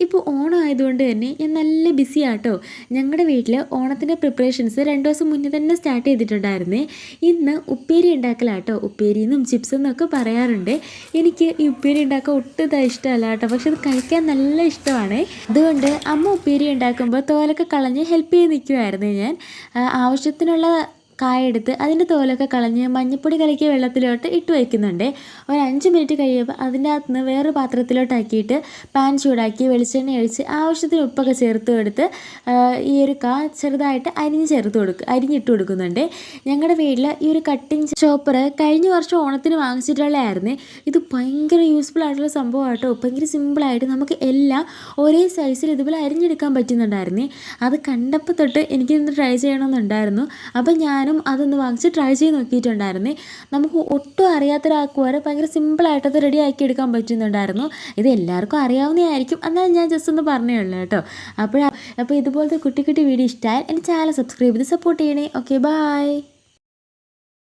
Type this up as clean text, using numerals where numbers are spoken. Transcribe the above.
ഇപ്പോൾ ഓണം ആയതുകൊണ്ട് തന്നെ ഞാൻ നല്ല ബിസിയാട്ടോ. ഞങ്ങളുടെ വീട്ടിൽ ഓണത്തിൻ്റെ പ്രിപ്പറേഷൻസ് 2 ദിവസം മുന്നേ തന്നെ സ്റ്റാർട്ട് ചെയ്തിട്ടുണ്ടായിരുന്നേ. ഇന്ന് ഉപ്പേരി ഉണ്ടാക്കലാട്ടോ. ഉപ്പേരിയെന്നും ചിപ്സെന്നൊക്കെ പറയാറുണ്ട്. എനിക്ക് ഈ ഉപ്പേരി ഉണ്ടാക്കാൻ ഒട്ടും ഇഷ്ടമല്ല കേട്ടോ, പക്ഷെ അത് കഴിക്കാൻ നല്ല ഇഷ്ടമാണ്. അതുകൊണ്ട് അമ്മ ഉപ്പേരി ഉണ്ടാക്കുമ്പോൾ തോലൊക്കെ കളഞ്ഞ് ഹെൽപ്പ് ചെയ്ത് നിൽക്കുമായിരുന്നു ഞാൻ. ആവശ്യത്തിനുള്ള കായെടുത്ത് അതിൻ്റെ തോലൊക്കെ കളഞ്ഞ് മഞ്ഞൾപ്പൊടി കലക്കിയ വെള്ളത്തിലോട്ട് ഇട്ട് വയ്ക്കുന്നുണ്ട്. ഒരു 5 മിനിറ്റ് കഴിയുമ്പോൾ അതിൻ്റെ അകത്ത് നിന്ന് വേറൊരു പാത്രത്തിലോട്ടാക്കിയിട്ട് പാൻ ചൂടാക്കി വെളിച്ചെണ്ണ ഒഴിച്ച് ആവശ്യത്തിന് ഉപ്പൊക്കെ ചേർത്ത് കൊടുത്ത് ഈ ഒരു ചെറുതായിട്ട് അരിഞ്ഞിട്ട് കൊടുക്കുന്നുണ്ട്. ഞങ്ങളുടെ വീട്ടിൽ ഈ ഒരു കട്ടിങ് ചോപ്പർ കഴിഞ്ഞ വർഷം ഓണത്തിന് വാങ്ങിച്ചിട്ടുള്ളതായിരുന്നു. ഇത് ഭയങ്കര യൂസ്ഫുൾ ആയിട്ടുള്ള സംഭവമാട്ടോ. ഭയങ്കര സിമ്പിളായിട്ട് നമുക്ക് എല്ലാം ഒരേ സൈസിൽ ഇതുപോലെ അരിഞ്ഞെടുക്കാൻ പറ്റുന്നുണ്ടായിരുന്നു. അത് കണ്ടപ്പോൾ തൊട്ട് എനിക്കിന്ന് ട്രൈ ചെയ്യണമെന്നുണ്ടായിരുന്നു. അപ്പം ഞാനും അതൊന്ന് വാങ്ങിച്ച് ട്രൈ ചെയ്ത് നോക്കിയിട്ടുണ്ടായിരുന്നേ. നമുക്ക് ഒട്ടും അറിയാത്തൊരാൾക്ക് വരെ ഭയങ്കര സിമ്പിളായിട്ടത് റെഡി ആക്കി എടുക്കാൻ പറ്റുന്നുണ്ടായിരുന്നു. ഇത് എല്ലാവർക്കും അറിയാവുന്നതായിരിക്കും, എന്നാൽ ഞാൻ ജസ്റ്റ് ഒന്ന് പറഞ്ഞേ ഉള്ളൂ കേട്ടോ. അപ്പോൾ ഇതുപോലത്തെ കുട്ടി കുട്ടി വീഡിയോ ഇഷ്ടമായാൽ എൻ്റെ ചാനൽ സബ്സ്ക്രൈബ് ചെയ്ത് സപ്പോർട്ട് ചെയ്യണേ. Okay, by.